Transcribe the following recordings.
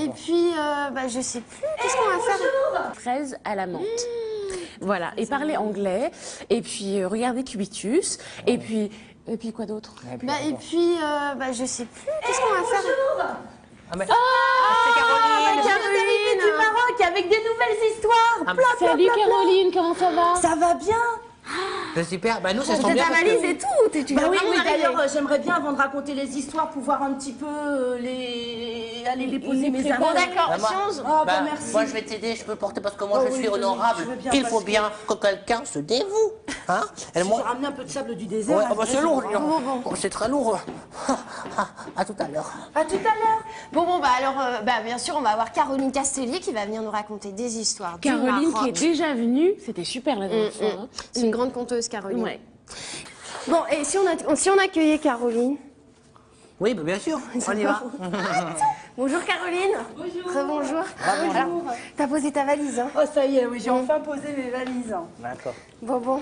et puis, je sais plus, qu'est-ce qu'on va faire? Fraise à la menthe. Voilà, et parler anglais, et puis regarder Cubitus, et puis quoi d'autre? Je sais plus, qu'est-ce qu'on va faire? C'est Caroline. Caroline du Maroc avec des nouvelles histoires. Salut Caroline, comment ça va? Ça va bien? C'est super. Bah nous, ça T'as sent bien. ta valise et tout, tu vas Oui, vraiment arriver. d'ailleurs, j'aimerais bien, avant de raconter les histoires, pouvoir un petit peu aller les poser mes préparer. amours. D'accord, Bah, moi- change. Ah, Bah, merci. moi, je vais t'aider, je peux porter parce que moi, Oh je oui, suis je veux honorable. bien Il parce faut que- bien que quelqu'un se dévoue. Hein? Je vais ramener un peu de sable du désert. Ouais, là, c'est je lourd, vais dis donc. voir. Oh, c'est très lourd. À tout à l'heure. À tout à l'heure. Bien sûr, on va avoir Caroline Castelli qui va venir nous raconter des histoires du Caroline Maroc. qui est déjà venue, c'était super la dernière fois. hein. C'est une grande conteuse, Caroline. Ouais. Bon, et si on accueillait Caroline? Oui, bah, bien sûr. On y va. Bonjour Caroline. Bonjour. Bonjour. Bonjour. T'as posé ta valise, hein? Oh, ça y est, oui, j'ai enfin posé mes valises. D'accord. Bon.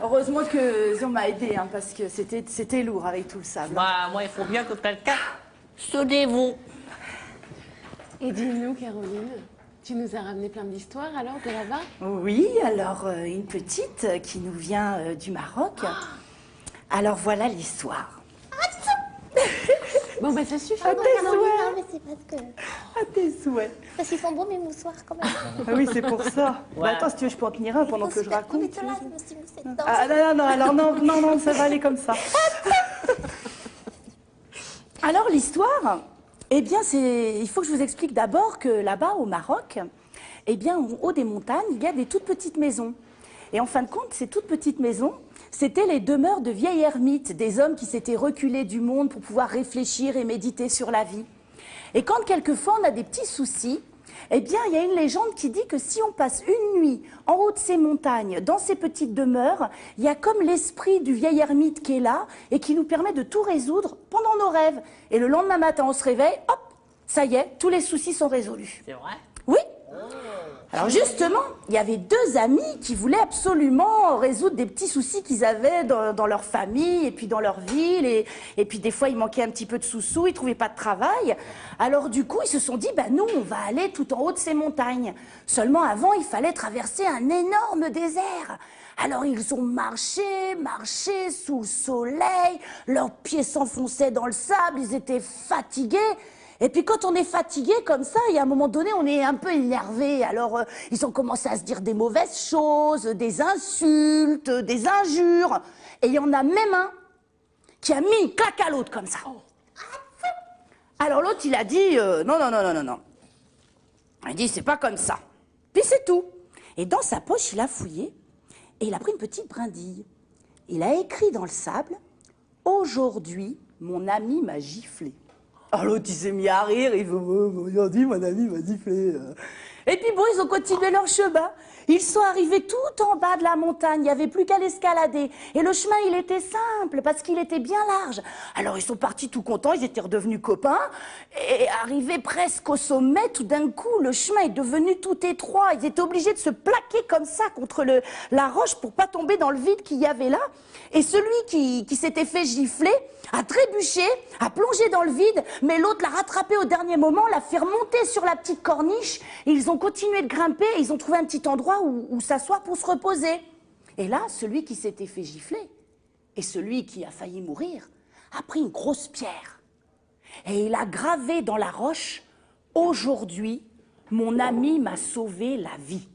Heureusement que Zion m'a aidé, hein, parce que c'était lourd avec tout le sable. Bah, moi, il faut bien que quelqu'un se dévoue. Et dis-nous Caroline, tu nous as ramené plein d'histoires alors de là-bas? Oui, alors une petite qui nous vient du Maroc. Alors voilà l'histoire. Bon ça suffit. À tes souhaits. Non, mais c'est parce que. À tes souhaits. Parce qu'ils sont bons, mes moussoirs, quand même. Ah oui, c'est pour ça. Ouais. Bah, attends, si tu veux, je peux en tenir un pendant que je raconte. Mais là, je me suis moussée dedans. Ah non, alors non, ça va aller comme ça. Alors l'histoire, eh bien, il faut que je vous explique d'abord que là-bas, au Maroc, eh bien, en haut des montagnes, il y a des toutes petites maisons. Et en fin de compte, ces toutes petites maisons, c'était les demeures de vieilles ermites, des hommes qui s'étaient reculés du monde pour pouvoir réfléchir et méditer sur la vie. Et quand quelquefois on a des petits soucis, eh bien, il y a une légende qui dit que si on passe une nuit en haut de ces montagnes, dans ces petites demeures, il y a comme l'esprit du vieil ermite qui est là et qui nous permet de tout résoudre pendant nos rêves. Et le lendemain matin, on se réveille, hop, ça y est, tous les soucis sont résolus. C'est vrai? Oui. Alors justement, il y avait deux amis qui voulaient absolument résoudre des petits soucis qu'ils avaient dans leur famille et puis dans leur ville. Et puis des fois, il manquait un petit peu de sous-sous, ils ne trouvaient pas de travail. Alors du coup, ils se sont dit, nous, on va aller tout en haut de ces montagnes. Seulement avant, il fallait traverser un énorme désert. Alors ils ont marché sous le soleil, leurs pieds s'enfonçaient dans le sable, ils étaient fatigués. Et puis quand on est fatigué comme ça, et à un moment donné, on est un peu énervé. Alors ils ont commencé à se dire des mauvaises choses, des insultes, des injures. Et il y en a même un qui a mis une claque à l'autre comme ça. Alors l'autre, il a dit non. Il a dit c'est pas comme ça. Puis c'est tout. Et dans sa poche, il a fouillé et il a pris une petite brindille. Il a écrit dans le sable « Aujourd'hui, mon ami m'a giflé ». Alors l'autre, il s'est mis à rire, il fait aujourd'hui, mon ami m'a giflé. Et puis bon, ils ont continué leur chemin. Ils sont arrivés tout en bas de la montagne, il n'y avait plus qu'à l'escalader. Et le chemin, il était simple, parce qu'il était bien large. Alors ils sont partis tout contents, ils étaient redevenus copains. Et arrivés presque au sommet, tout d'un coup, le chemin est devenu tout étroit. Ils étaient obligés de se plaquer comme ça contre la roche pour pas tomber dans le vide qu'il y avait là. Et celui qui s'était fait gifler a trébuché, a plongé dans le vide, mais l'autre l'a rattrapé au dernier moment, l'a fait remonter sur la petite corniche. Et ils ont continué de grimper et ils ont trouvé un petit endroit où s'asseoir pour se reposer. Et là, celui qui s'était fait gifler et celui qui a failli mourir a pris une grosse pierre. Et il a gravé dans la roche « Aujourd'hui, mon ami m'a sauvé la vie ».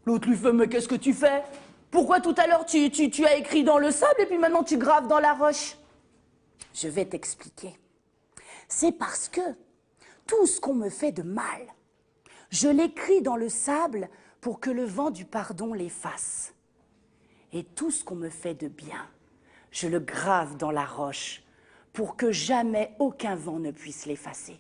L'autre lui fait « Mais qu'est-ce que tu fais ? Pourquoi tout à l'heure tu as écrit dans le sable et puis maintenant tu graves dans la roche ?» Je vais t'expliquer. C'est parce que tout ce qu'on me fait de mal, je l'écris dans le sable pour que le vent du pardon l'efface. Et tout ce qu'on me fait de bien, je le grave dans la roche pour que jamais aucun vent ne puisse l'effacer.